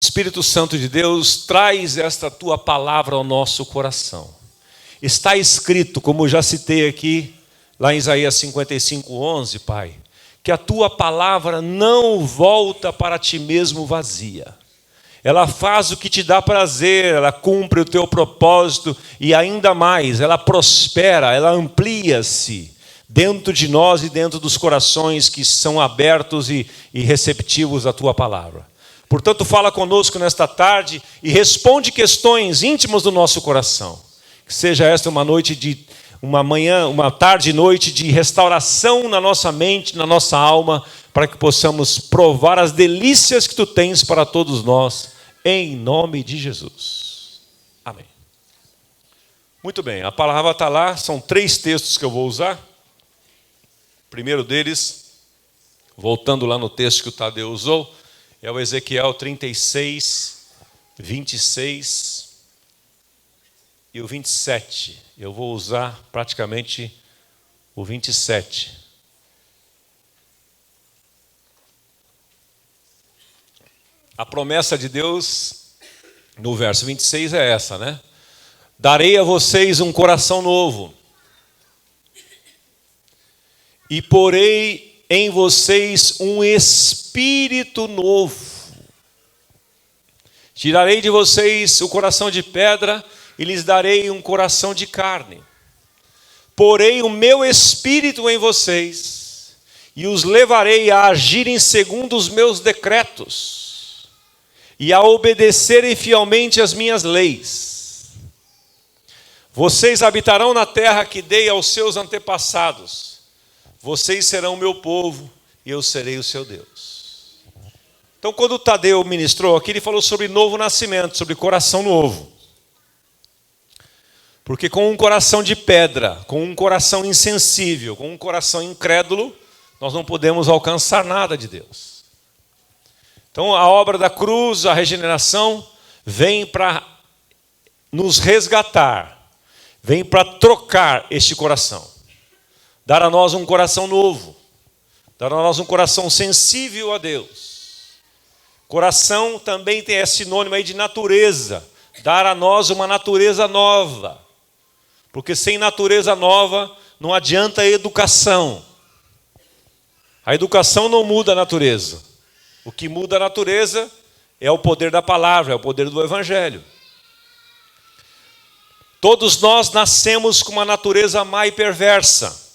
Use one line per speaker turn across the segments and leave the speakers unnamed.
Espírito Santo de Deus, traz esta tua palavra ao nosso coração. Está escrito, como eu já citei aqui, lá em Isaías 55:11, Pai, que a tua palavra não volta para ti mesmo vazia. Ela faz o que te dá prazer, ela cumpre o teu propósito e ainda mais, ela prospera, ela amplia-se dentro de nós e dentro dos corações que são abertos e receptivos à tua palavra. Portanto, fala conosco nesta tarde e responde questões íntimas do nosso coração. Que seja esta uma noite uma tarde e noite de restauração na nossa mente, na nossa alma, para que possamos provar as delícias que tu tens para todos nós, em nome de Jesus. Amém. Muito bem, a palavra está lá, são 3 textos que eu vou usar. O primeiro deles, voltando lá no texto que o Tadeu usou, é o Ezequiel 36, 26 e o 27. Eu vou usar praticamente o 27. A promessa de Deus, no verso 26, é essa, né? Darei a vocês um coração novo, e porei em vocês um espírito novo. Tirarei de vocês o coração de pedra e lhes darei um coração de carne. Porei o meu espírito em vocês e os levarei a agirem segundo os meus decretos e a obedecerem fielmente as minhas leis. Vocês habitarão na terra que dei aos seus antepassados. Vocês serão o meu povo e eu serei o seu Deus. Então, quando o Tadeu ministrou aqui, ele falou sobre novo nascimento, sobre coração novo. Porque com um coração de pedra, com um coração insensível, com um coração incrédulo, nós não podemos alcançar nada de Deus. Então, a obra da cruz, a regeneração, vem para nos resgatar, vem para trocar este coração. Dar a nós um coração novo, dar a nós um coração sensível a Deus. Coração também é sinônimo aí de natureza, dar a nós uma natureza nova. Porque sem natureza nova não adianta a educação. A educação não muda a natureza. O que muda a natureza é o poder da palavra, é o poder do Evangelho. Todos nós nascemos com uma natureza má e perversa.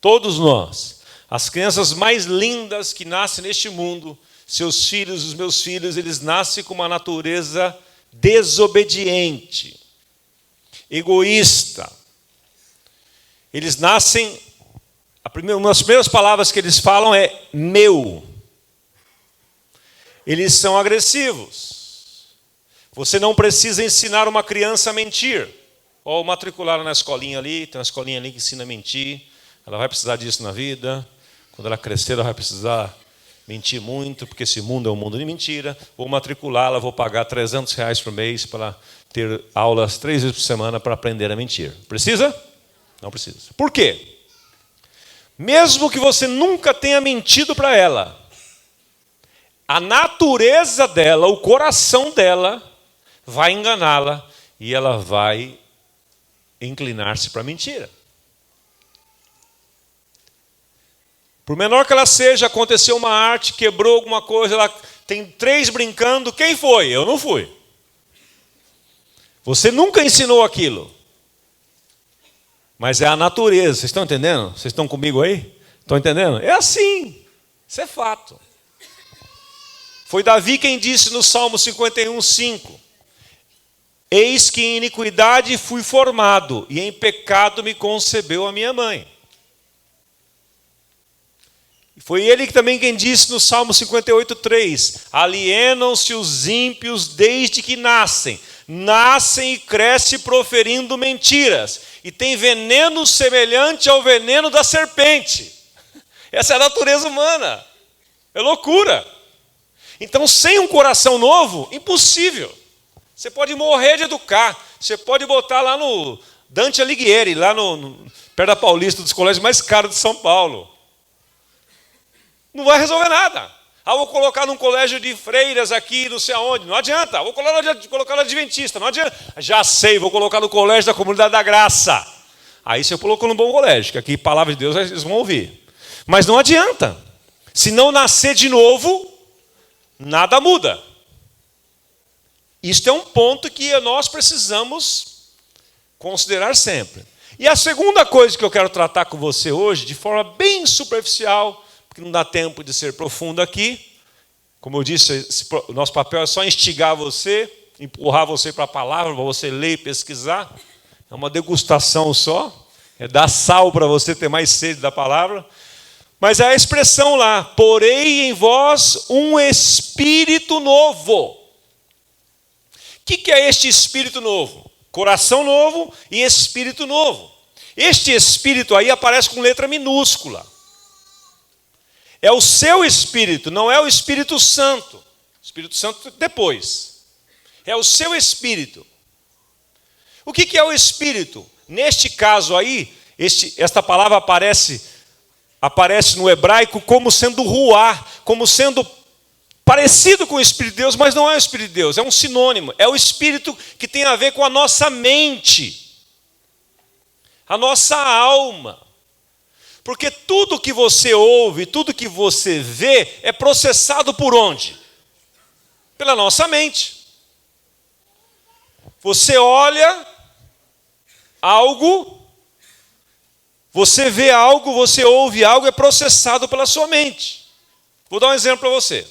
Todos nós. As crianças mais lindas que nascem neste mundo, seus filhos, os meus filhos, eles nascem com uma natureza desobediente, egoísta. Eles nascem, uma das primeiras palavras que eles falam é meu. Eles são agressivos. Você não precisa ensinar uma criança a mentir. Ou matricular na escolinha ali, tem uma escolinha ali que ensina a mentir. Ela vai precisar disso na vida. Quando ela crescer, ela vai precisar mentir muito, porque esse mundo é um mundo de mentira. Vou matriculá-la, vou pagar R$300 por mês para ela ter aulas 3 vezes por semana para aprender a mentir. Precisa? Não precisa. Por quê? Mesmo que você nunca tenha mentido para ela, a natureza dela, o coração dela, vai enganá-la e ela vai inclinar-se para a mentira. Por menor que ela seja, aconteceu uma arte, quebrou alguma coisa, ela tem 3 brincando, quem foi? Eu não fui. Você nunca ensinou aquilo. Mas é a natureza, vocês estão entendendo? Vocês estão comigo aí? Estão entendendo? É assim, isso é fato. Foi Davi quem disse no Salmo 51:5: eis que em iniquidade fui formado, e em pecado me concebeu a minha mãe. Foi ele que também quem disse no Salmo 58:3: alienam-se os ímpios desde que nascem e crescem proferindo mentiras, e tem veneno semelhante ao veneno da serpente. Essa é a natureza humana, é loucura. Então, sem um coração novo, impossível. Você pode morrer de educar, você pode botar lá no Dante Alighieri, lá perto da Paulista, dos colégios mais caros de São Paulo. Não vai resolver nada. Ah, vou colocar num colégio de freiras aqui, não sei aonde. Não adianta. Vou colocar no adventista. Não adianta. Já sei, vou colocar no colégio da Comunidade da Graça. Aí você colocou num bom colégio, que aqui, palavra de Deus, eles vão ouvir. Mas não adianta. Se não nascer de novo, nada muda. Isto é um ponto que nós precisamos considerar sempre. E a segunda coisa que eu quero tratar com você hoje, de forma bem superficial, porque não dá tempo de ser profundo aqui. Como eu disse, o nosso papel é só instigar você, empurrar você para a palavra, para você ler e pesquisar. É uma degustação só, é dar sal para você ter mais sede da palavra. Mas é a expressão lá, porém em vós um espírito novo. O que é este espírito novo? Coração novo e espírito novo. Este espírito aí aparece com letra minúscula. É o seu espírito, não é o Espírito Santo. O Espírito Santo depois. É o seu espírito. O que é o espírito? Neste caso aí, esta palavra aparece no hebraico como sendo ruá, como sendo parecido com o Espírito de Deus, mas não é o Espírito de Deus, é um sinônimo. É o espírito que tem a ver com a nossa mente, a nossa alma. Porque tudo que você ouve, tudo que você vê, é processado por onde? Pela nossa mente. Você olha algo, você vê algo, você ouve algo, é processado pela sua mente. Vou dar um exemplo para você.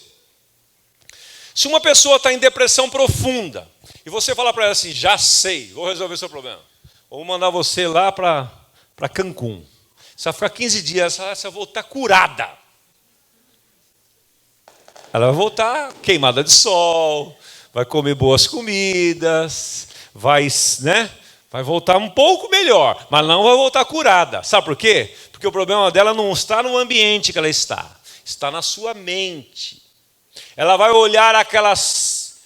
Se uma pessoa está em depressão profunda, e você fala para ela assim, já sei, vou resolver seu problema. Vou mandar você lá para Cancún. Você vai ficar 15 dias, você vai voltar curada. Ela vai voltar queimada de sol, vai comer boas comidas, vai voltar um pouco melhor, mas não vai voltar curada. Sabe por quê? Porque o problema dela não está no ambiente que ela está na sua mente. Ela vai olhar aquelas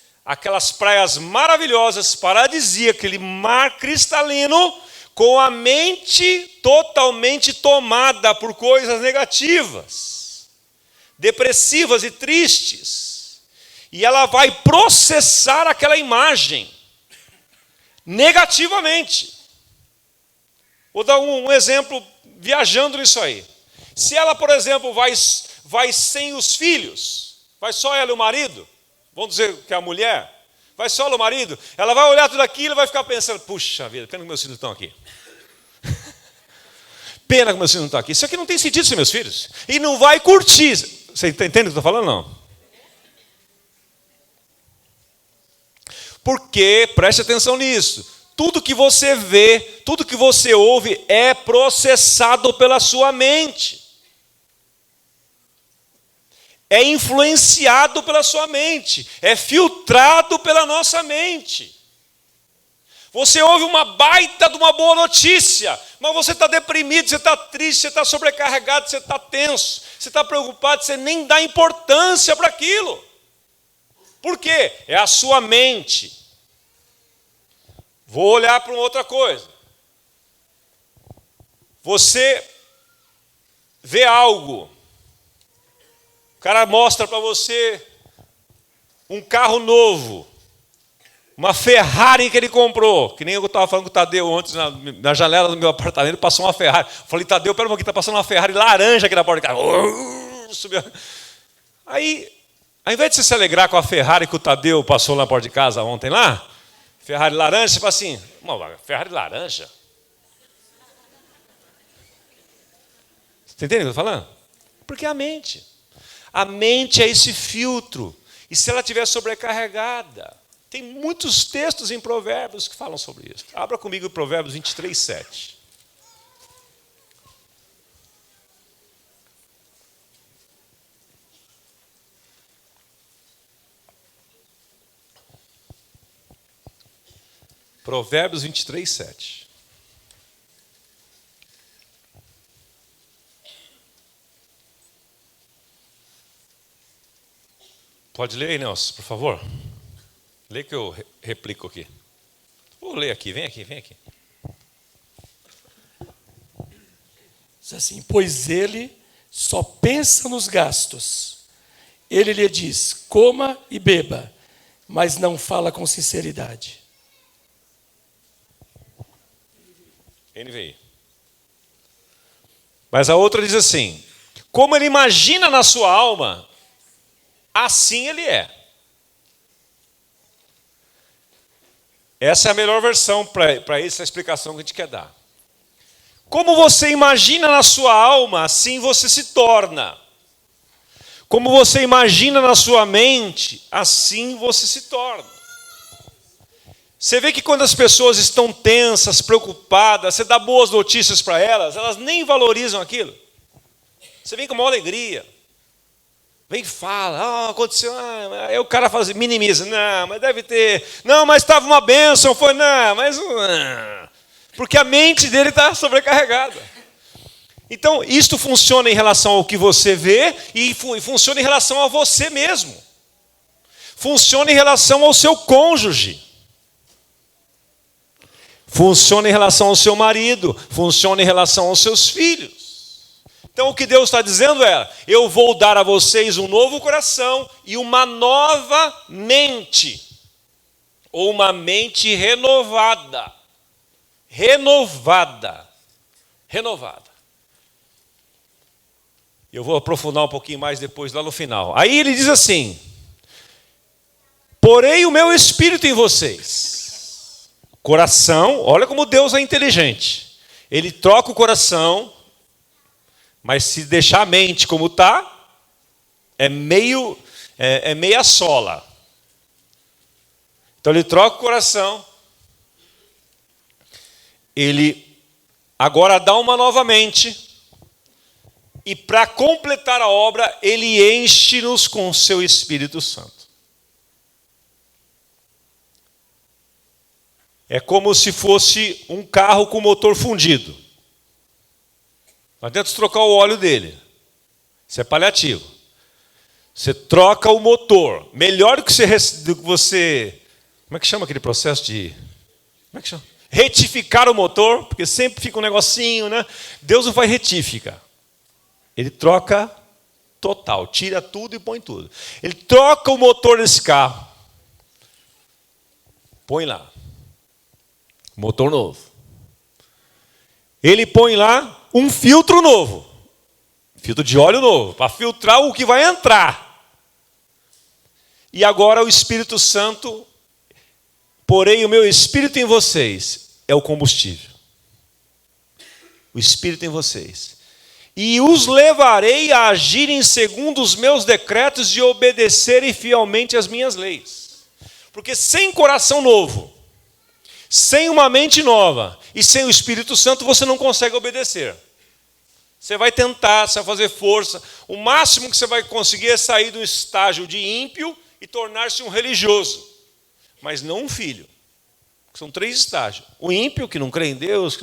praias maravilhosas, paradisíacas, aquele mar cristalino, com a mente totalmente tomada por coisas negativas, depressivas e tristes. E ela vai processar aquela imagem negativamente. Vou dar um exemplo viajando nisso aí. Se ela, por exemplo, vai sem os filhos, vai só ela e o marido, vamos dizer que é a mulher, vai só ela e o marido, ela vai olhar tudo aquilo e vai ficar pensando, puxa vida, pena que meus filhos estão aqui. Pena que meus filhos não estão aqui. Isso aqui não tem sentido sem meus filhos. E não vai curtir. Você entende o que eu estou falando? Não. Porque, preste atenção nisso, tudo que você vê, tudo que você ouve é processado pela sua mente. É influenciado pela sua mente, é filtrado pela nossa mente. Você ouve uma baita de uma boa notícia, mas você está deprimido, você está triste, você está sobrecarregado, você está tenso, você está preocupado, você nem dá importância para aquilo. Por quê? É a sua mente. Vou olhar para uma outra coisa. Você vê algo, o cara mostra para você um carro novo, uma Ferrari que ele comprou, que nem eu estava falando com o Tadeu ontem, na janela do meu apartamento, passou uma Ferrari. Eu falei, Tadeu, pera um pouquinho, está passando uma Ferrari laranja aqui na porta de casa. Subiu. Aí, ao invés de você se alegrar com a Ferrari que o Tadeu passou na porta de casa ontem lá, Ferrari laranja, você fala assim, Ferrari laranja? Você entende o que eu estou falando? Porque a mente é esse filtro, e se ela estiver sobrecarregada, tem muitos textos em Provérbios que falam sobre isso. Abra comigo Provérbios 23, 7. Provérbios 23, 7. Pode ler aí, Nelson, por favor. Lê que eu replico aqui. Vou ler aqui, vem aqui.
Diz assim, pois ele só pensa nos gastos Ele lhe diz: coma e beba, mas não fala com sinceridade.
NVI. Mas a outra diz assim: como ele imagina na sua alma, assim ele é. Essa é a melhor versão para essa explicação que a gente quer dar. Como você imagina na sua alma, assim você se torna. Como você imagina na sua mente, assim você se torna. Você vê que quando as pessoas estão tensas, preocupadas, você dá boas notícias para elas, elas nem valorizam aquilo. Você vem com uma alegria. Vem e fala, aconteceu, aí o cara faz, minimiza, não, mas deve ter, não, mas estava uma bênção, foi, não, mas porque a mente dele está sobrecarregada. Então, isto funciona em relação ao que você vê e funciona em relação a você mesmo. Funciona em relação ao seu cônjuge. Funciona em relação ao seu marido, funciona em relação aos seus filhos. Então o que Deus está dizendo é: eu vou dar a vocês um novo coração e uma nova mente. Ou uma mente renovada. Renovada. Renovada. Eu vou aprofundar um pouquinho mais depois, lá no final. Aí ele diz assim: porei o meu espírito em vocês. Coração, olha como Deus é inteligente. Ele troca o coração, mas se deixar a mente como está, é meia sola. Então ele troca o coração, ele agora dá uma nova mente, e para completar a obra, ele enche-nos com o seu Espírito Santo. É como se fosse um carro com motor fundido. Nós temos que trocar o óleo dele. Isso é paliativo. Você troca o motor. Melhor do que você... Como é que chama aquele processo de... Como é que chama? Retificar o motor, porque sempre fica um negocinho, né? Deus não faz retífica. Ele troca total. Tira tudo e põe tudo. Ele troca o motor desse carro. Põe lá. Motor novo. Ele põe lá um filtro novo. Filtro de óleo novo, para filtrar o que vai entrar. E agora o Espírito Santo, porém o meu Espírito em vocês, é o combustível. O Espírito em vocês. E os levarei a agirem segundo os meus decretos e obedecerem fielmente as minhas leis. Porque sem coração novo, sem uma mente nova e sem o Espírito Santo, você não consegue obedecer. Você vai tentar, você vai fazer força. O máximo que você vai conseguir é sair do estágio de ímpio e tornar-se um religioso. Mas não um filho. São 3 estágios. O ímpio, que não crê em Deus.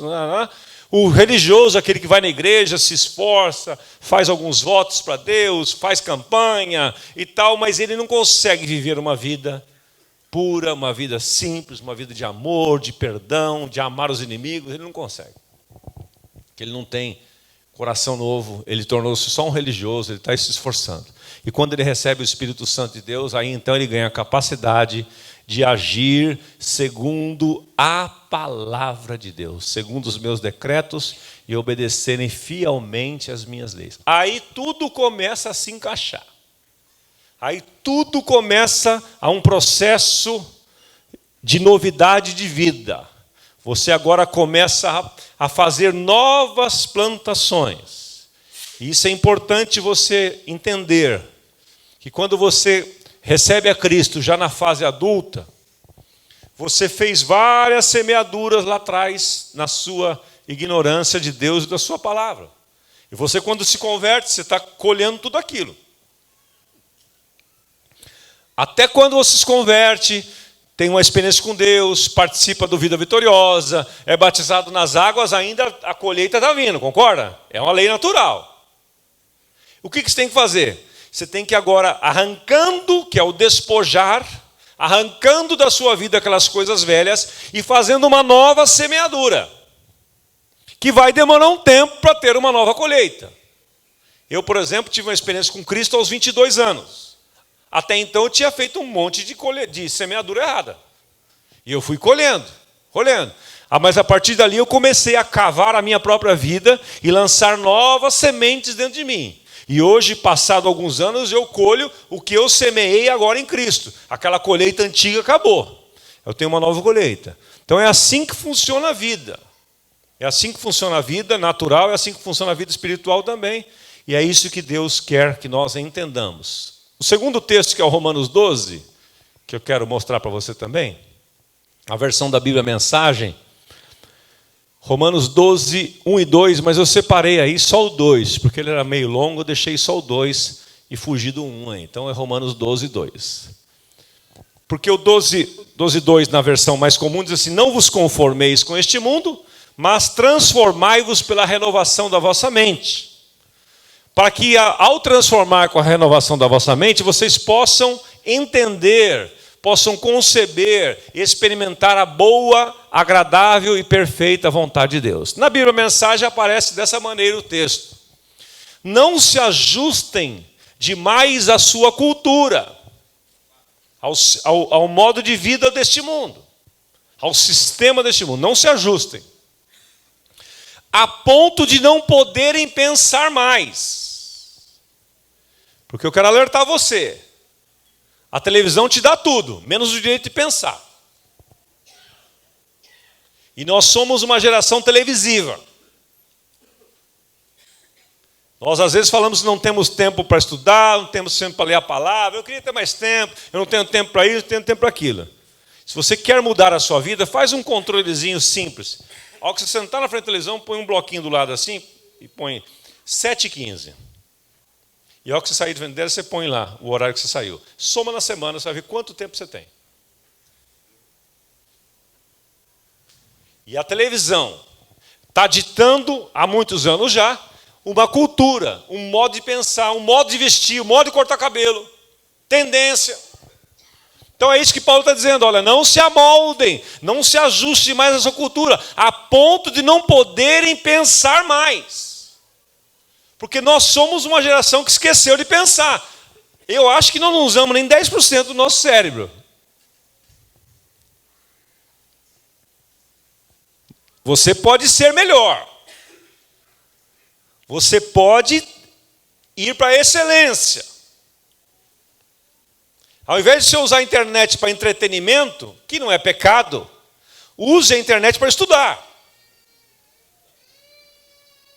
O religioso, aquele que vai na igreja, se esforça, faz alguns votos para Deus, faz campanha e tal, mas ele não consegue viver uma vida pura, uma vida simples, uma vida de amor, de perdão, de amar os inimigos. Ele não consegue. Porque ele não tem coração novo, ele tornou-se só um religioso, ele está se esforçando. E quando ele recebe o Espírito Santo de Deus, aí então ele ganha a capacidade de agir segundo a palavra de Deus, segundo os meus decretos e obedecerem fielmente as minhas leis. Aí tudo começa a se encaixar. Aí tudo começa a um processo de novidade de vida. Você agora começa a fazer novas plantações. E isso é importante você entender, que quando você recebe a Cristo já na fase adulta, você fez várias semeaduras lá atrás, na sua ignorância de Deus e da sua palavra. E você, quando se converte, você está colhendo tudo aquilo. Até quando você se converte, tem uma experiência com Deus, participa do Vida Vitoriosa, é batizado nas águas, ainda a colheita está vindo, concorda? É uma lei natural. O que você tem que fazer? Você tem que agora, arrancando, que é o despojar, arrancando da sua vida aquelas coisas velhas e fazendo uma nova semeadura, que vai demorar um tempo para ter uma nova colheita. Eu, por exemplo, tive uma experiência com Cristo aos 22 anos. Até então eu tinha feito um monte de semeadura errada. E eu fui colhendo. Mas a partir dali eu comecei a cavar a minha própria vida e lançar novas sementes dentro de mim. E hoje, passado alguns anos, eu colho o que eu semeei agora em Cristo. Aquela colheita antiga acabou. Eu tenho uma nova colheita. Então é assim que funciona a vida. É assim que funciona a vida natural, é assim que funciona a vida espiritual também. E é isso que Deus quer que nós entendamos. O segundo texto, que é o Romanos 12, que eu quero mostrar para você também, a versão da Bíblia Mensagem, Romanos 12, 1 e 2, mas eu separei aí só o 2, porque ele era meio longo, eu deixei só o 2 e fugi do 1 aí. Então é Romanos 12, 2. Porque o 12, 2 na versão mais comum diz assim: não vos conformeis com este mundo, mas transformai-vos pela renovação da vossa mente. Para que ao transformar com a renovação da vossa mente, vocês possam entender, possam conceber e experimentar a boa, agradável e perfeita vontade de Deus. Na Bíblia Mensagem aparece dessa maneira o texto: não se ajustem demais à sua cultura, ao modo de vida deste mundo, ao sistema deste mundo. Não se ajustem, a ponto de não poderem pensar mais. Porque eu quero alertar você. A televisão te dá tudo, menos o direito de pensar. E nós somos uma geração televisiva. Nós às vezes falamos que não temos tempo para estudar, não temos tempo para ler a palavra, eu queria ter mais tempo, eu não tenho tempo para isso, não tenho tempo para aquilo. Se você quer mudar a sua vida, faz um controlezinho simples. Ao que você sentar na frente da televisão, põe um bloquinho do lado assim e põe 7h15. E ao que você sair de vender, você põe lá o horário que você saiu. Soma na semana, você vai ver quanto tempo você tem. E a televisão está ditando, há muitos anos já, uma cultura, um modo de pensar, um modo de vestir, um modo de cortar cabelo, tendência. Então é isso que Paulo está dizendo: olha, não se amoldem, não se ajustem mais à sua cultura, a ponto de não poderem pensar mais. Porque nós somos uma geração que esqueceu de pensar. Eu acho que nós não usamos nem 10% do nosso cérebro. Você pode ser melhor. Você pode ir para a excelência. Ao invés de você usar a internet para entretenimento, que não é pecado, use a internet para estudar.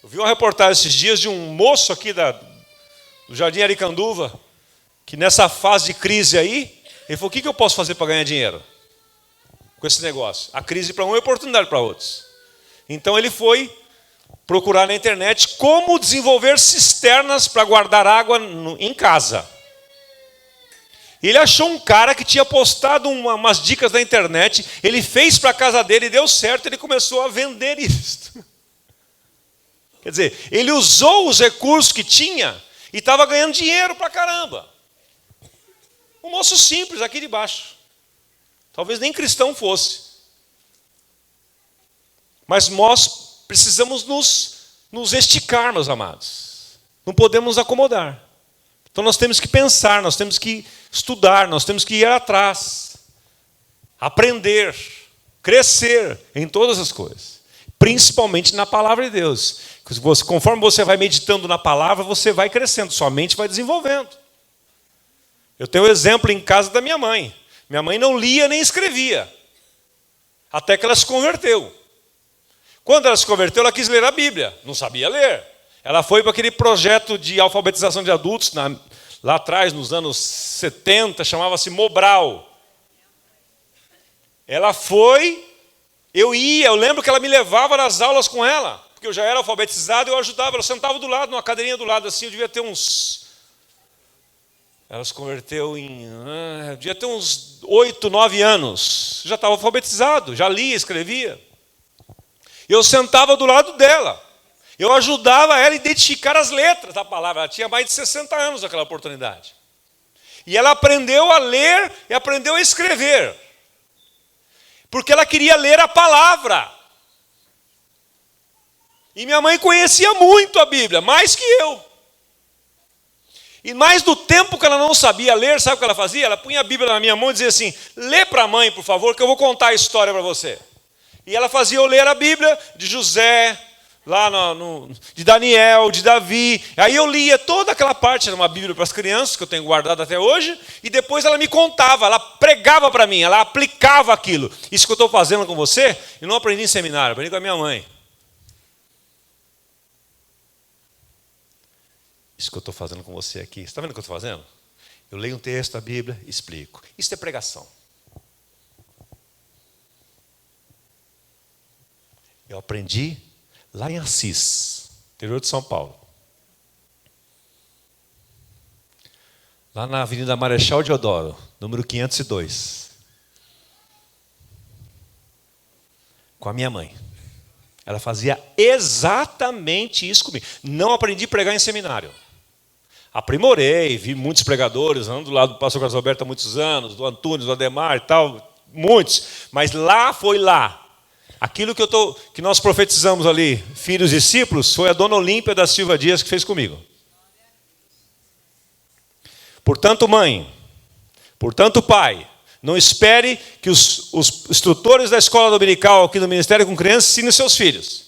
Eu vi uma reportagem esses dias de um moço aqui do Jardim Aricanduva, que nessa fase de crise aí, ele falou: o que eu posso fazer para ganhar dinheiro com esse negócio? A crise para um é oportunidade para outros. Então ele foi procurar na internet como desenvolver cisternas para guardar água em casa. Ele achou um cara que tinha postado umas dicas na internet, ele fez para a casa dele, deu certo, ele começou a vender isso. Quer dizer, ele usou os recursos que tinha e estava ganhando dinheiro pra caramba. Um moço simples aqui de baixo. Talvez nem cristão fosse. Mas nós precisamos nos esticar, meus amados. Não podemos nos acomodar. Então nós temos que pensar, nós temos que estudar, nós temos que ir atrás. Aprender, crescer em todas as coisas. Principalmente na palavra de Deus. Conforme você vai meditando na palavra, você vai crescendo, sua mente vai desenvolvendo. Eu tenho um exemplo em casa da minha mãe. Minha mãe não lia nem escrevia, até que ela se converteu. Quando ela se converteu, ela quis ler a Bíblia, não sabia ler. Ela foi para aquele projeto de alfabetização de adultos, lá atrás, nos anos 70, chamava-se Mobral. Ela foi, eu lembro que ela me levava nas aulas com ela, porque eu já era alfabetizado, eu ajudava, ela sentava do lado, numa cadeirinha do lado assim, eu devia ter uns... Ela se converteu devia ter uns 8, 9 anos, já estava alfabetizado, já lia, escrevia. Eu sentava do lado dela, eu ajudava ela a identificar as letras da palavra, ela tinha mais de 60 anos naquela oportunidade. E ela aprendeu a ler e aprendeu a escrever, porque ela queria ler a palavra. E minha mãe conhecia muito a Bíblia, mais que eu. E mais do tempo que ela não sabia ler, sabe o que ela fazia? Ela punha a Bíblia na minha mão e dizia assim: lê para a mãe, por favor, que eu vou contar a história para você. E ela fazia eu ler a Bíblia de José, lá de Daniel, de Davi. Aí eu lia toda aquela parte, era uma Bíblia para as crianças, que eu tenho guardado até hoje, e depois ela me contava, ela pregava para mim, ela aplicava aquilo. Isso que eu estou fazendo com você, eu não aprendi em seminário, aprendi com a minha mãe. Isso que eu estou fazendo com você aqui, você está vendo o que eu estou fazendo? Eu leio um texto da Bíblia e explico. Isso é pregação. Eu aprendi lá em Assis, interior de São Paulo. Lá na Avenida Marechal Deodoro, número 502. Com a minha mãe. Ela fazia exatamente isso comigo. Não aprendi a pregar em seminário. Aprimorei, vi muitos pregadores, ando do lado do pastor Carlos Alberto há muitos anos, do Antônio, do Ademar e tal, muitos. Mas lá foi lá. Aquilo que nós profetizamos ali, filhos e discípulos, foi a dona Olímpia da Silva Dias que fez comigo. Portanto, mãe, portanto, pai, não espere que os instrutores da escola dominical aqui do Ministério com Crianças ensinem seus filhos.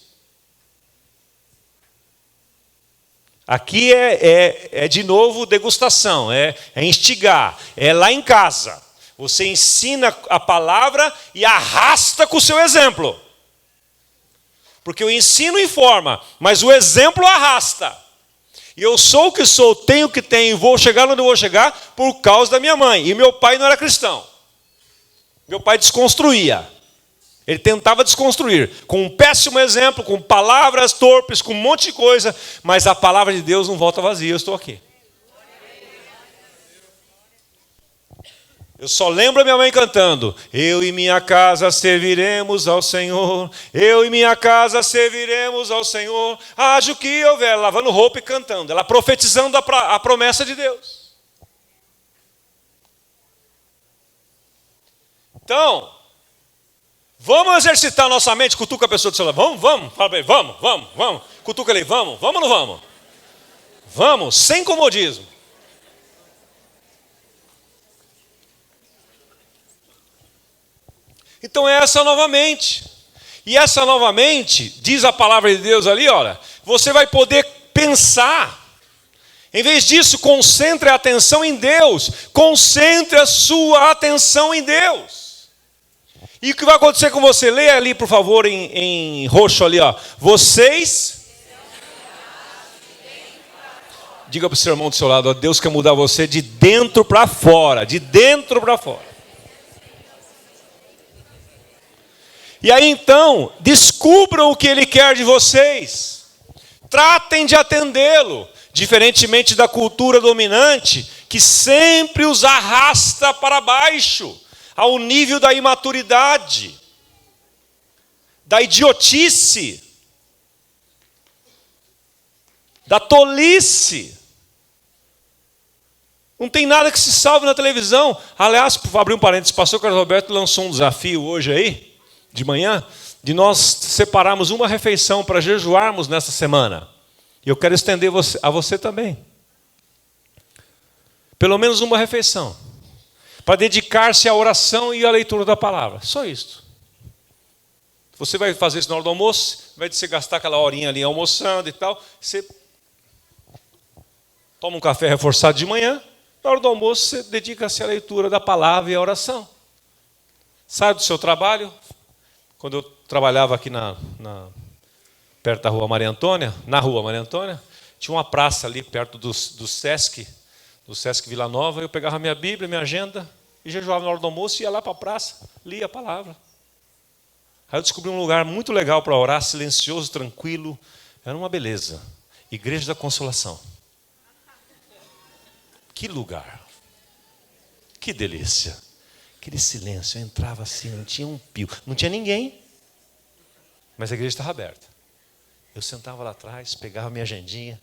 Aqui é de novo degustação, é instigar, é lá em casa. Você ensina a palavra e arrasta com o seu exemplo. Porque o ensino informa, mas o exemplo arrasta. E eu sou o que sou, tenho o que tenho, vou chegar onde eu vou chegar por causa da minha mãe. E meu pai não era cristão. Meu pai desconstruía. Ele tentava desconstruir, com um péssimo exemplo, com palavras torpes, com um monte de coisa, mas a palavra de Deus não volta vazia, eu estou aqui. Eu só lembro a minha mãe cantando: eu e minha casa serviremos ao Senhor, eu e minha casa serviremos ao Senhor, haja o que houver, lavando roupa e cantando, ela profetizando a promessa de Deus. Então, vamos exercitar nossa mente, cutuca a pessoa do seu lado, vamos, fala para ele, vamos, cutuca ele, vamos ou não vamos? Vamos, sem comodismo. Então é essa novamente. E essa novamente, diz a palavra de Deus ali, olha, você vai poder pensar. Em vez disso, concentre a atenção em Deus. Concentre a sua atenção em Deus. E o que vai acontecer com você? Leia ali, por favor, em roxo ali, ó. Vocês... Diga para o seu irmão do seu lado, ó, Deus quer mudar você de dentro para fora. De dentro para fora. E aí então, descubram o que Ele quer de vocês. Tratem de atendê-lo. Diferentemente da cultura dominante, que sempre os arrasta para baixo, ao nível da imaturidade, da idiotice, da tolice. Não tem nada que se salve na televisão. Aliás, para abrir um parênteses, o pastor Carlos Alberto lançou um desafio hoje aí, de manhã, de nós separarmos uma refeição para jejuarmos nessa semana. E eu quero estender a você também. Pelo menos uma refeição. Para dedicar-se à oração e à leitura da palavra. Só isso. Você vai fazer isso na hora do almoço, vai você gastar aquela horinha ali almoçando e tal, você toma um café reforçado de manhã, na hora do almoço você dedica-se à leitura da palavra e à oração. Sai do seu trabalho. Quando eu trabalhava aqui perto da rua Maria Antônia, na rua Maria Antônia, tinha uma praça ali perto do Sesc Vila Nova, eu pegava minha Bíblia, minha agenda, e jejuava na hora do almoço, ia lá para a praça, lia a palavra. Aí eu descobri um lugar muito legal para orar, silencioso, tranquilo, era uma beleza. Igreja da Consolação. Que lugar, que delícia. Aquele silêncio, eu entrava assim, não tinha um pio, não tinha ninguém, mas a igreja estava aberta. Eu sentava lá atrás, pegava minha agendinha,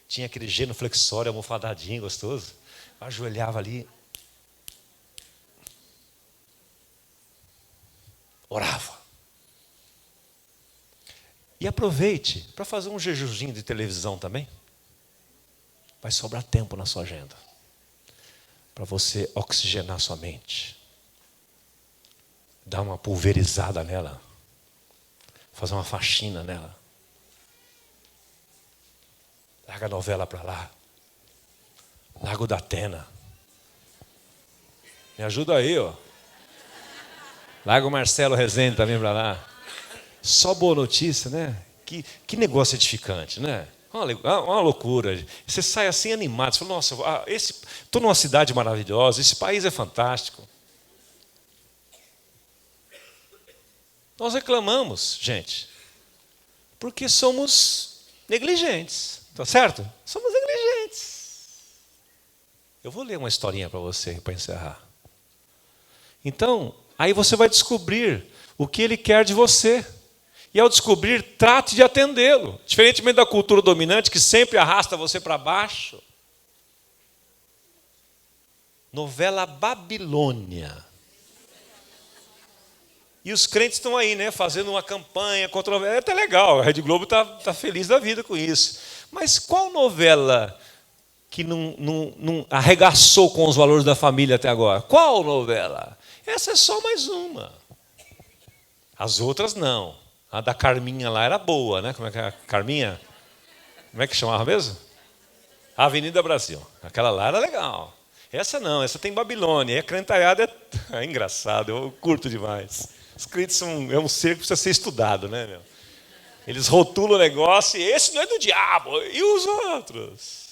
tinha aquele genuflexório almofadadinho gostoso, ajoelhava ali, orava. E aproveite para fazer um jejuzinho de televisão também. vai sobrar tempo na sua agenda para você oxigenar sua mente, dar uma pulverizada nela, fazer uma faxina nela. Larga a novela para lá. Larga o da Atena. Me ajuda aí, ó. Larga o Marcelo Rezende também para lá. Só boa notícia, né? Que negócio edificante, né? Uma loucura. Você sai assim animado. Você fala, nossa, estou numa cidade maravilhosa, esse país é fantástico. Nós reclamamos, gente, porque somos negligentes. Tá certo? Somos negligentes. Eu vou ler uma historinha para você, para encerrar. Então, aí você vai descobrir o que ele quer de você. E ao descobrir, trate de atendê-lo. Diferentemente da cultura dominante, que sempre arrasta você para baixo. Novela Babilônia. E os crentes estão aí, né, fazendo uma campanha contra a novela. É até legal, a Rede Globo está feliz da vida com isso. Mas qual novela que não arregaçou com os valores da família até agora? Qual novela? Essa é só mais uma. As outras não. A da Carminha lá era boa, né? Como é que é a Carminha? Como é que chamava mesmo? Avenida Brasil. Aquela lá era legal. Essa não, essa tem Babilônia. E a crentalhada é engraçado, eu curto demais. Os crentes é um ser que precisa ser estudado, né, meu? Eles rotulam o negócio e esse não é do diabo. E os outros?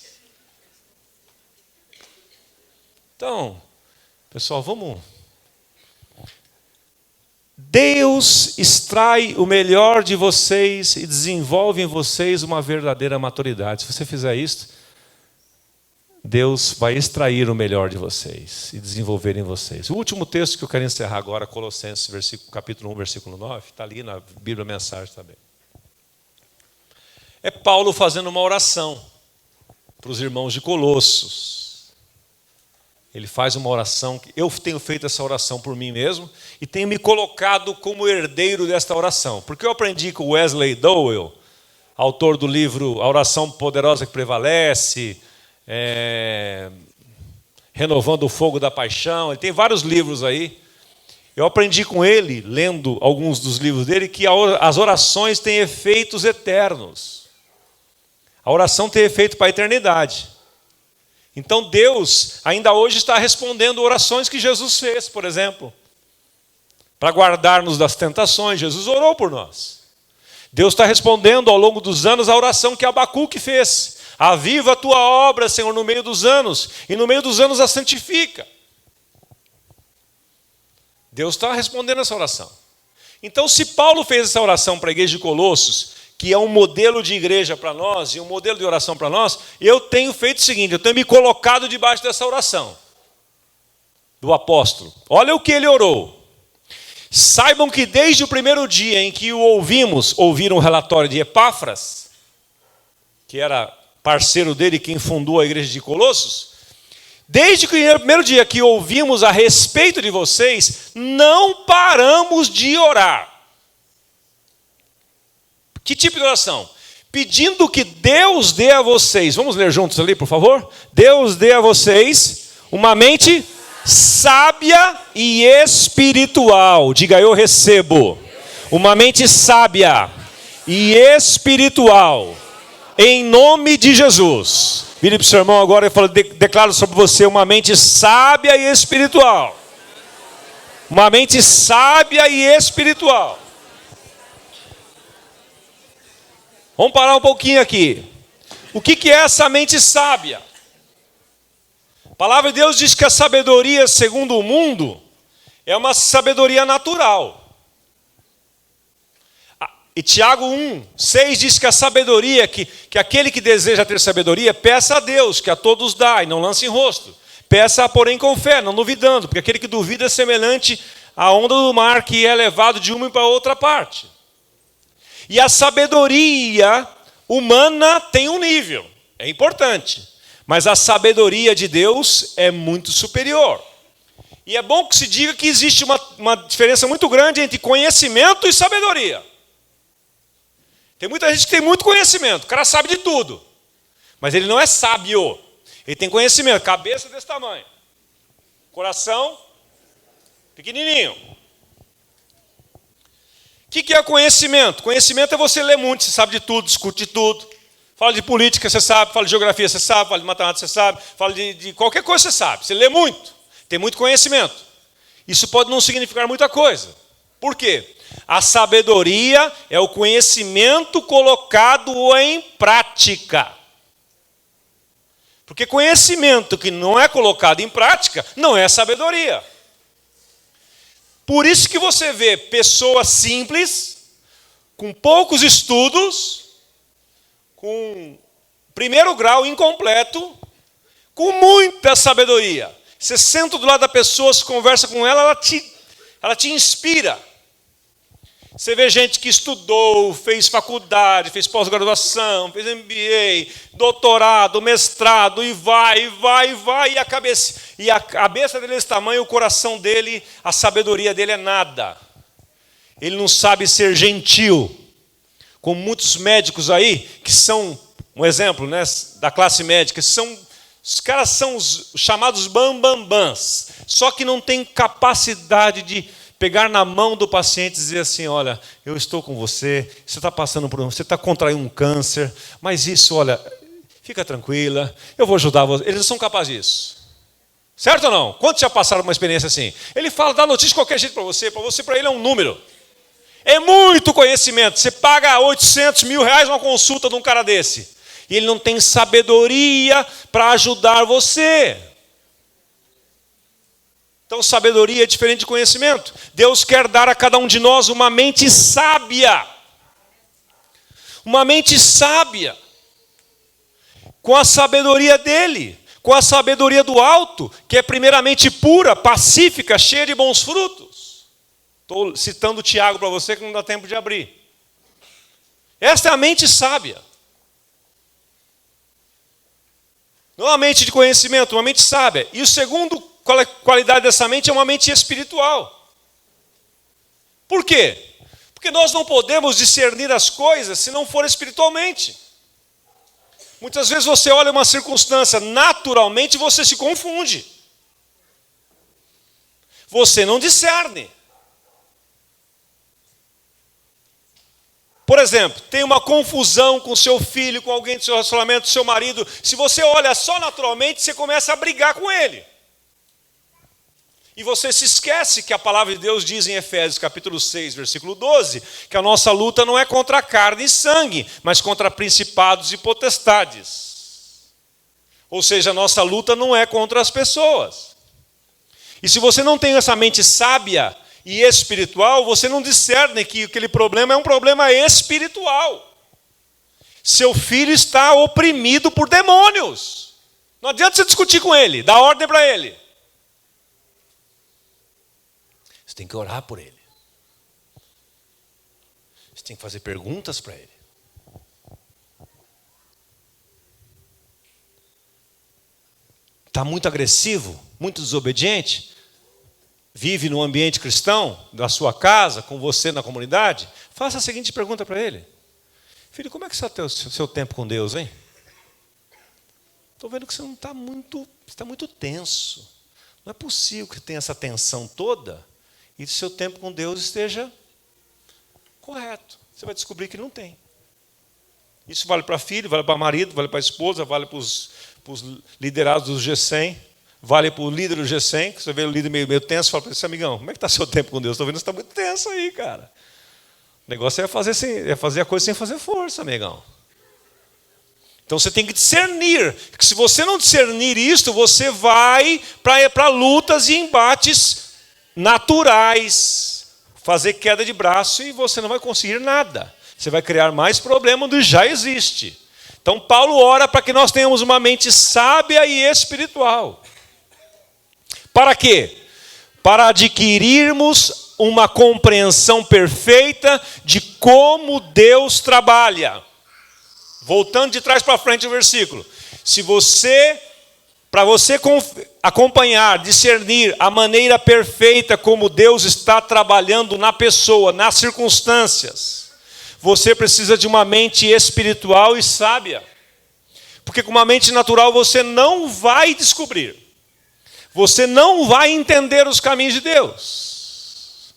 Então, pessoal, vamos... Deus extrai o melhor de vocês e desenvolve em vocês uma verdadeira maturidade. Se você fizer isso, Deus vai extrair o melhor de vocês e desenvolver em vocês. O último texto que eu quero encerrar agora, Colossenses, capítulo 1, versículo 9, está ali na Bíblia Mensagem também. É Paulo fazendo uma oração para os irmãos de Colossos. Ele faz uma oração, eu tenho feito essa oração por mim mesmo e tenho me colocado como herdeiro desta oração. Porque eu aprendi com Wesley Dowell, autor do livro A Oração Poderosa que Prevalece, Renovando o Fogo da Paixão, ele tem vários livros aí. Eu aprendi com ele, lendo alguns dos livros dele, que as orações têm efeitos eternos. A oração tem efeito para a eternidade. Então Deus ainda hoje está respondendo orações que Jesus fez, por exemplo. Para guardar-nos das tentações, Jesus orou por nós. Deus está respondendo ao longo dos anos a oração que Abacuque fez. Aviva a tua obra, Senhor, no meio dos anos, e no meio dos anos a santifica. Deus está respondendo essa oração. Então, se Paulo fez essa oração para a igreja de Colossos, que é um modelo de igreja para nós, e um modelo de oração para nós, eu tenho feito o seguinte, eu tenho me colocado debaixo dessa oração do apóstolo. Olha o que ele orou. Saibam que desde o primeiro dia em que o ouviram o relatório de Epáfras, que era parceiro dele, quem fundou a igreja de Colossos, desde o primeiro dia que ouvimos a respeito de vocês, não paramos de orar. Que tipo de oração? Pedindo que Deus dê a vocês, vamos ler juntos ali, por favor? Deus dê a vocês uma mente sábia e espiritual. Diga, eu recebo. Uma mente sábia e espiritual. Em nome de Jesus. Vire para o seu irmão agora e fala, declaro sobre você uma mente sábia e espiritual. Uma mente sábia e espiritual. Vamos parar um pouquinho aqui. O que é essa mente sábia? A palavra de Deus diz que a sabedoria, segundo o mundo, é uma sabedoria natural. E Tiago 1:6 diz que a sabedoria, que aquele que deseja ter sabedoria, peça a Deus, que a todos dá, e não lance em rosto. Peça, porém, com fé, não duvidando, porque aquele que duvida é semelhante à onda do mar, que é levado de uma para outra parte. E a sabedoria humana tem um nível, é importante. Mas a sabedoria de Deus é muito superior. E é bom que se diga que existe uma diferença muito grande entre conhecimento e sabedoria. Tem muita gente que tem muito conhecimento, o cara sabe de tudo. Mas ele não é sábio. Ele tem conhecimento. Cabeça desse tamanho. Coração pequenininho. O que é conhecimento? Conhecimento é você ler muito, você sabe de tudo, discute de tudo. Fala de política, você sabe. Fala de geografia, você sabe. Fala de matemática, você sabe. Fala de qualquer coisa, você sabe. Você lê muito. Tem muito conhecimento. Isso pode não significar muita coisa. Por quê? A sabedoria é o conhecimento colocado em prática. Porque conhecimento que não é colocado em prática não é sabedoria. Por isso que você vê pessoas simples, com poucos estudos, com primeiro grau incompleto, com muita sabedoria. Você senta do lado da pessoa, se conversa com ela, ela te inspira. Você vê gente que estudou, fez faculdade, fez pós-graduação, fez MBA, doutorado, mestrado, e vai, e a cabeça dele é desse tamanho, o coração dele, a sabedoria dele é nada. Ele não sabe ser gentil. Como muitos médicos aí, que são, um exemplo, né, da classe médica, os caras são os chamados bambambãs, só que não tem capacidade de pegar na mão do paciente e dizer assim, olha, eu estou com você, você está passando por você está contraindo um câncer, mas isso, olha, fica tranquila, eu vou ajudar você. Eles não são capazes disso. Certo ou não? Quantos já passaram uma experiência assim? Ele fala, dá notícia de qualquer jeito para ele é um número. É muito conhecimento. Você paga 800 mil reais uma consulta de um cara desse. E ele não tem sabedoria para ajudar você. Então, sabedoria é diferente de conhecimento. Deus quer dar a cada um de nós uma mente sábia. Uma mente sábia. Com a sabedoria dele. Com a sabedoria do alto, que é primeiramente pura, pacífica, cheia de bons frutos. Estou citando Tiago para você que não dá tempo de abrir. Esta é a mente sábia. Não é uma mente de conhecimento, uma mente sábia. E o segundo qualidade dessa mente é uma mente espiritual. Por quê? Porque nós não podemos discernir as coisas se não for espiritualmente. Muitas vezes você olha uma circunstância, naturalmente você se confunde. Você não discerne. Por exemplo, tem uma confusão com seu filho, com alguém do seu relacionamento, do seu marido. Se você olha só naturalmente, você começa a brigar com ele. E você se esquece que a palavra de Deus diz em Efésios capítulo 6, versículo 12, que a nossa luta não é contra a carne e sangue, mas contra principados e potestades. Ou seja, a nossa luta não é contra as pessoas. E se você não tem essa mente sábia e espiritual, você não discerne que aquele problema é um problema espiritual. Seu filho está oprimido por demônios. Não adianta você discutir com ele, dar ordem para ele. Você tem que orar por ele. Você tem que fazer perguntas para ele. Está muito agressivo, muito desobediente? Vive no ambiente cristão, da sua casa, com você na comunidade? Faça a seguinte pergunta para ele. Filho, como é que está o seu tempo com Deus, hein? Estou vendo que você não está muito, está muito tenso. Não é possível que você tenha essa tensão toda e o seu tempo com Deus esteja correto. Você vai descobrir que não tem. Isso vale para filho, vale para marido, vale para esposa, vale para os liderados do G100, vale para o líder do G100, que você vê o líder meio tenso, fala para esse amigão, como é que está seu tempo com Deus? Estou vendo que você está muito tenso aí, cara. O negócio é fazer a coisa sem fazer força, amigão. Então você tem que discernir, que se você não discernir isto, você vai para lutas e embates naturais, fazer queda de braço e você não vai conseguir nada. Você vai criar mais problema do que já existe. Então Paulo ora para que nós tenhamos uma mente sábia e espiritual. Para quê? Para adquirirmos uma compreensão perfeita de como Deus trabalha. Voltando de trás para frente o versículo. Para você acompanhar, discernir a maneira perfeita como Deus está trabalhando na pessoa, nas circunstâncias, você precisa de uma mente espiritual e sábia. Porque com uma mente natural você não vai descobrir. Você não vai entender os caminhos de Deus.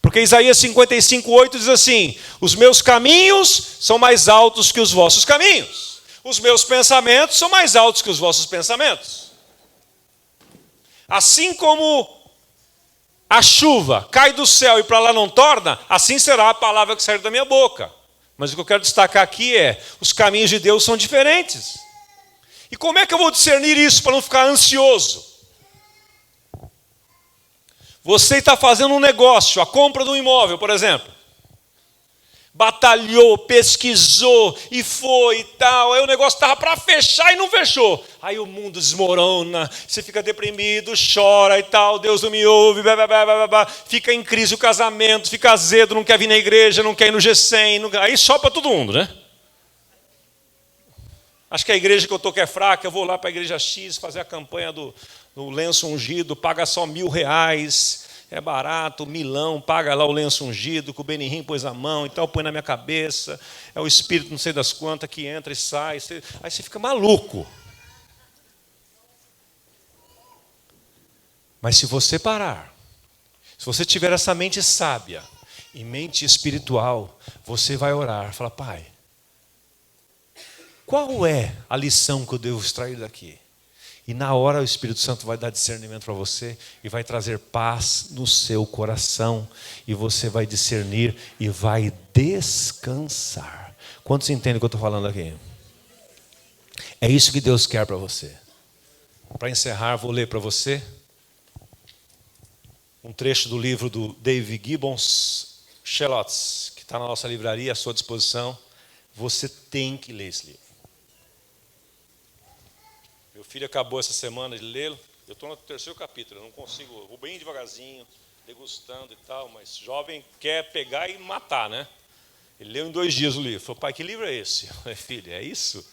Porque Isaías 55:8 diz assim: os meus caminhos são mais altos que os vossos caminhos. Os meus pensamentos são mais altos que os vossos pensamentos. Assim como a chuva cai do céu e para lá não torna, assim será a palavra que sair da minha boca. Mas o que eu quero destacar aqui é: os caminhos de Deus são diferentes. E como é que eu vou discernir isso para não ficar ansioso? Você está fazendo um negócio, a compra de um imóvel, por exemplo. Batalhou, pesquisou e foi e tal. Aí o negócio estava para fechar e não fechou. Aí o mundo desmorona, você fica deprimido, chora e tal. Deus não me ouve, blá, blá, blá, blá, blá. Fica em crise o casamento, fica azedo, não quer vir na igreja, não quer ir no G100. Não... Aí só para todo mundo, né? Acho que a igreja que eu estou que é fraca, eu vou lá para a igreja X fazer a campanha do lenço ungido, paga só R$1.000, é barato, milão, paga lá o lenço ungido, que o Benihim pôs a mão e tal, põe na minha cabeça, é o espírito não sei das quantas que entra e sai, aí você fica maluco. Mas se você parar, se você tiver essa mente sábia e mente espiritual, você vai orar, falar: Pai, qual é a lição que eu devo extrair daqui? E na hora o Espírito Santo vai dar discernimento para você e vai trazer paz no seu coração. E você vai discernir e vai descansar. Quantos entendem o que eu estou falando aqui? É isso que Deus quer para você. Para encerrar, vou ler para você um trecho do livro do David Gibbons Shallots, que está na nossa livraria à sua disposição. Você tem que ler esse livro. Meu filho acabou essa semana de lê-lo. Eu estou no 3º capítulo, eu não consigo, eu vou bem devagarzinho, degustando e tal, mas jovem quer pegar e matar, né? Ele leu em 2 dias o livro. Falou: pai, que livro é esse? Eu falei: filho, é isso?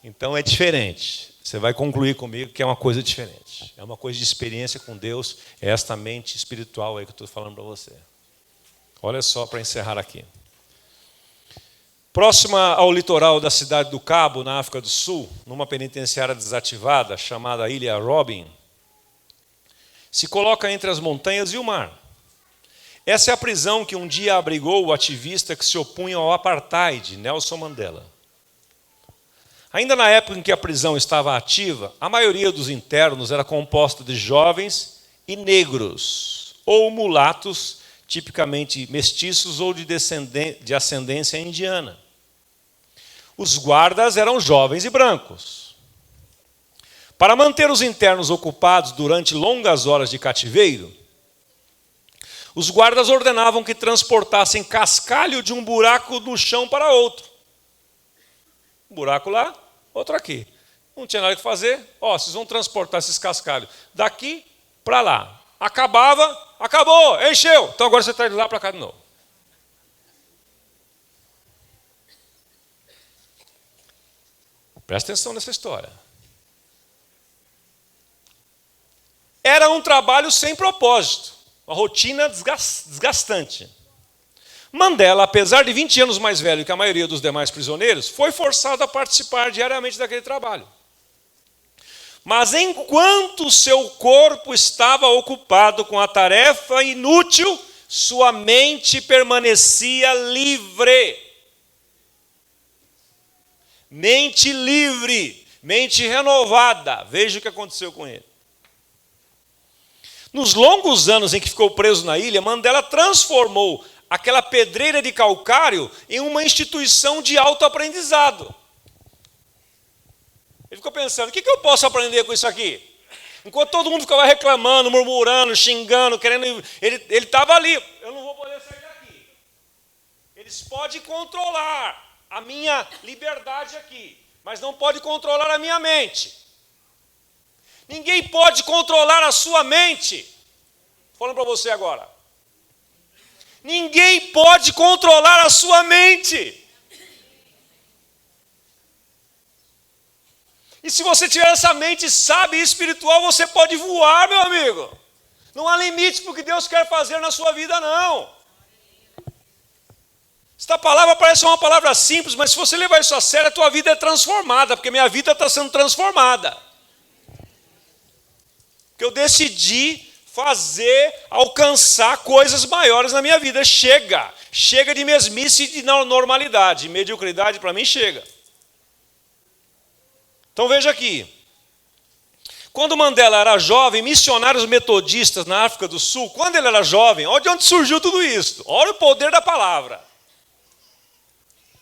Então é diferente. Você vai concluir comigo que é uma coisa diferente. É uma coisa de experiência com Deus, é esta mente espiritual aí que eu estou falando para você. Olha só, para encerrar aqui. Próxima ao litoral da cidade do Cabo, na África do Sul, numa penitenciária desativada chamada Ilha Robin, se coloca entre as montanhas e o mar. Essa é a prisão que um dia abrigou o ativista que se opunha ao apartheid, Nelson Mandela. Ainda na época em que a prisão estava ativa, a maioria dos internos era composta de jovens e negros, ou mulatos, tipicamente mestiços ou de ascendência indiana. Os guardas eram jovens e brancos. Para manter os internos ocupados durante longas horas de cativeiro, os guardas ordenavam que transportassem cascalho de um buraco no chão para outro. Um buraco lá, outro aqui. Não tinha nada que fazer. Vocês vão transportar esses cascalhos daqui para lá. Acabava, acabou, encheu. Então agora você traz de lá para cá de novo. Presta atenção nessa história. Era um trabalho sem propósito, uma rotina desgastante. Mandela, apesar de 20 anos mais velho que a maioria dos demais prisioneiros, foi forçado a participar diariamente daquele trabalho. Mas enquanto seu corpo estava ocupado com a tarefa inútil, sua mente permanecia livre. Mente livre, mente renovada. Veja o que aconteceu com ele. Nos longos anos em que ficou preso na ilha, Mandela transformou aquela pedreira de calcário em uma instituição de autoaprendizado. Ele ficou pensando: o que eu posso aprender com isso aqui? Enquanto todo mundo ficava reclamando, murmurando, xingando, querendo... Ele estava ali: eu não vou poder sair daqui. Eles podem controlar a minha liberdade aqui, mas não pode controlar a minha mente. Ninguém pode controlar a sua mente. Falando para você agora. Ninguém pode controlar a sua mente. E se você tiver essa mente sábia e espiritual, você pode voar, meu amigo. Não há limite para o que Deus quer fazer na sua vida, não. Esta palavra parece uma palavra simples, mas se você levar isso a sério, a tua vida é transformada, porque minha vida está sendo transformada. Porque eu decidi alcançar coisas maiores na minha vida. Chega de mesmice e de normalidade. Mediocridade para mim chega. Então veja aqui. Quando Mandela era jovem, missionários metodistas na África do Sul, quando ele era jovem, olha de onde surgiu tudo isso. Olha o poder da palavra.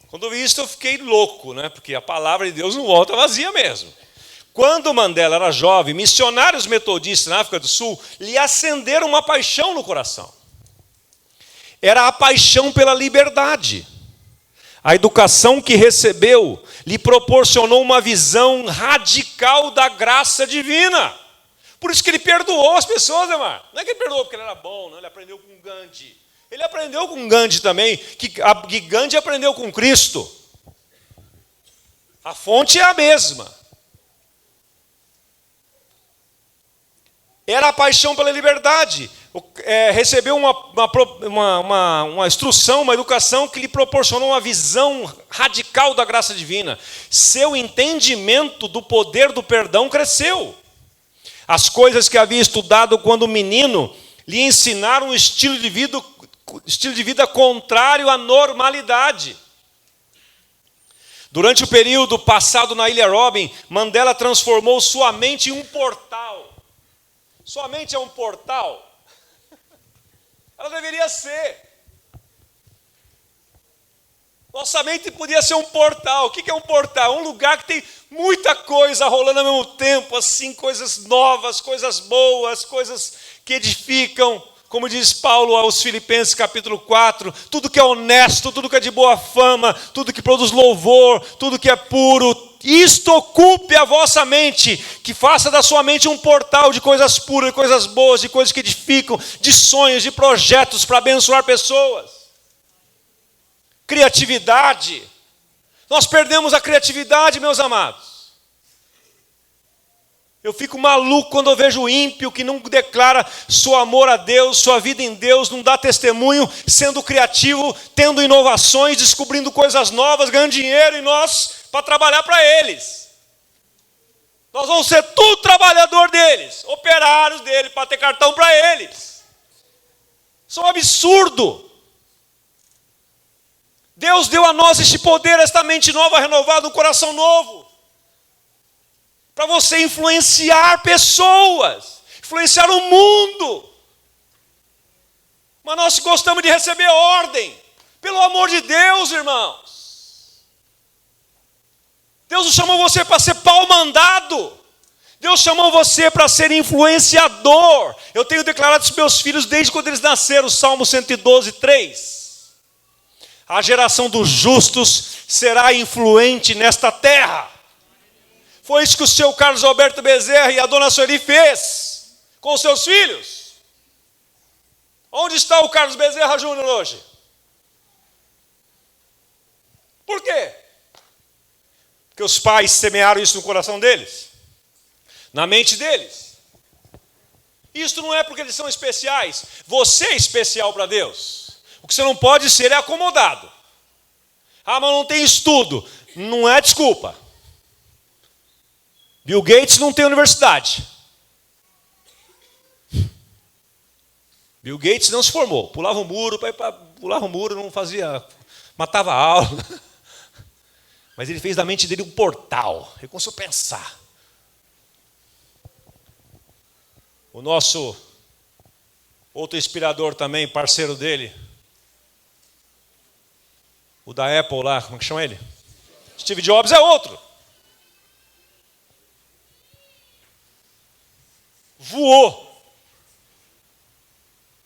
Quando eu vi isso, eu fiquei louco, né? Porque a palavra de Deus não volta vazia mesmo. Quando Mandela era jovem, missionários metodistas na África do Sul lhe acenderam uma paixão no coração. Era a paixão pela liberdade. A educação que recebeu lhe proporcionou uma visão radical da graça divina. Por isso que ele perdoou as pessoas, Emar. Não é que ele perdoou porque ele era bom, não. Ele aprendeu com Gandhi. Ele aprendeu com Gandhi também, que Gandhi aprendeu com Cristo. A fonte é a mesma. Era a paixão pela liberdade. Recebeu uma instrução, uma educação que lhe proporcionou uma visão radical da graça divina. Seu entendimento do poder do perdão cresceu. As coisas que havia estudado quando menino lhe ensinaram um estilo de vida contrário à normalidade. Durante o período passado na Ilha Robben, Mandela transformou sua mente em um portal. Sua mente é um portal? Ela deveria ser. Nossa mente podia ser um portal. O que é um portal? Um lugar que tem muita coisa rolando ao mesmo tempo, assim, coisas novas, coisas boas, coisas que edificam. Como diz Paulo aos Filipenses, capítulo 4, tudo que é honesto, tudo que é de boa fama, tudo que produz louvor, tudo que é puro, isto ocupe a vossa mente, que faça da sua mente um portal de coisas puras, de coisas boas, de coisas que edificam, de sonhos, de projetos para abençoar pessoas. Criatividade. Nós perdemos a criatividade, meus amados. Eu fico maluco quando eu vejo o ímpio que não declara seu amor a Deus, sua vida em Deus, não dá testemunho, sendo criativo, tendo inovações, descobrindo coisas novas, ganhando dinheiro e nós para trabalhar para eles. Nós vamos ser tudo trabalhador deles, operários dele, para ter cartão para eles. Isso é um absurdo. Deus deu a nós este poder, esta mente nova, renovada, um coração novo. Para você influenciar pessoas, influenciar o mundo. Mas nós gostamos de receber ordem. Pelo amor de Deus, irmãos. Deus não chamou você para ser pau mandado. Deus chamou você para ser influenciador. Eu tenho declarado isso para meus filhos desde quando eles nasceram, Salmo 112, 3. A geração dos justos será influente nesta terra. Foi isso que o seu Carlos Alberto Bezerra e a dona Sueli fez com os seus filhos. Onde está o Carlos Bezerra Júnior hoje? Por quê? Porque os pais semearam isso no coração deles, na mente deles. Isso não é porque eles são especiais. Você é especial para Deus. O que você não pode ser é acomodado. Ah, mas não tem estudo. Não é desculpa. Bill Gates não tem universidade. Bill Gates não se formou. Pulava o muro, não fazia, matava a aula. Mas ele fez da mente dele um portal. Ele começou a pensar. O nosso outro inspirador também, parceiro dele, o da Apple lá, como é que chama ele? Steve Jobs é outro. Voou.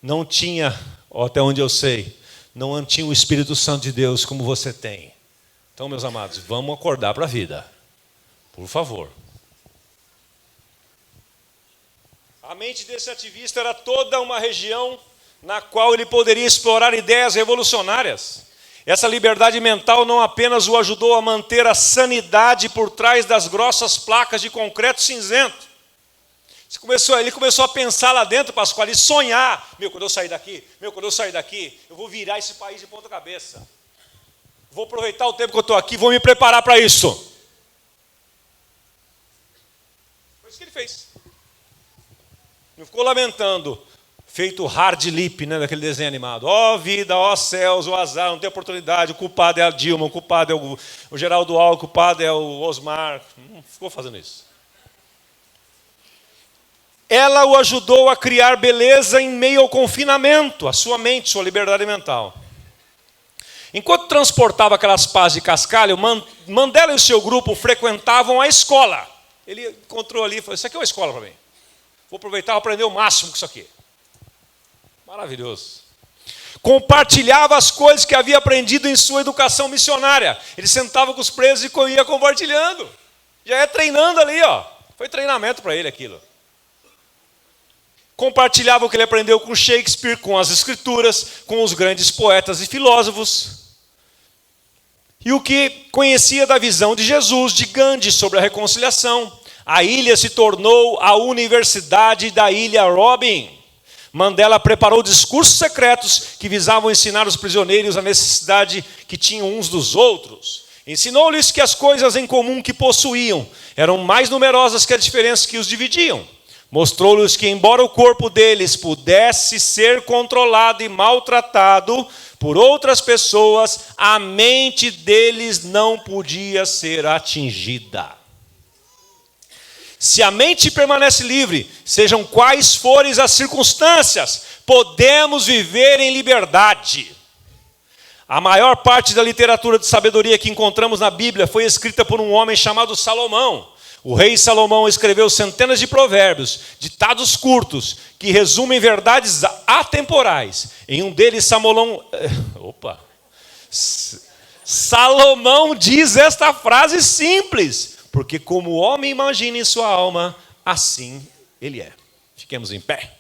Não tinha, até onde eu sei, não tinha o Espírito Santo de Deus como você tem. Então, meus amados, vamos acordar para a vida. Por favor. A mente desse ativista era toda uma região na qual ele poderia explorar ideias revolucionárias. Essa liberdade mental não apenas o ajudou a manter a sanidade por trás das grossas placas de concreto cinzento. Ele começou a pensar lá dentro, Pascoal, e sonhar. Quando eu sair daqui, eu vou virar esse país de ponta cabeça. Vou aproveitar o tempo que eu estou aqui, vou me preparar para isso. Foi isso que ele fez. Não ficou lamentando, feito hard lip, né, daquele desenho animado. Ó vida, ó céus, o azar, não tem oportunidade, o culpado é a Dilma, o culpado é o Geraldo Alckmin, o culpado é o Osmar. Não ficou fazendo isso. Ela o ajudou a criar beleza em meio ao confinamento, a sua mente, sua liberdade mental. Enquanto transportava aquelas pás de cascalho, Mandela e o seu grupo frequentavam a escola. Ele encontrou ali e falou, isso aqui é uma escola para mim. Vou aproveitar e aprender o máximo com isso aqui. Maravilhoso. Compartilhava as coisas que havia aprendido em sua educação missionária. Ele sentava com os presos e ia compartilhando. Já ia treinando ali, ó. Foi treinamento para ele aquilo. Compartilhava o que ele aprendeu com Shakespeare, com as escrituras, com os grandes poetas e filósofos. E o que conhecia da visão de Jesus, de Gandhi, sobre a reconciliação. A ilha se tornou a Universidade da Ilha Robin. Mandela preparou discursos secretos que visavam ensinar os prisioneiros a necessidade que tinham uns dos outros. Ensinou-lhes que as coisas em comum que possuíam eram mais numerosas que as diferenças que os dividiam. Mostrou-lhes que, embora o corpo deles pudesse ser controlado e maltratado por outras pessoas, a mente deles não podia ser atingida. Se a mente permanece livre, sejam quais forem as circunstâncias, podemos viver em liberdade. A maior parte da literatura de sabedoria que encontramos na Bíblia foi escrita por um homem chamado Salomão. O rei Salomão escreveu centenas de provérbios, ditados curtos, que resumem verdades atemporais. Em um deles, Salomão diz esta frase simples, porque como o homem imagina em sua alma, assim ele é. Fiquemos em pé.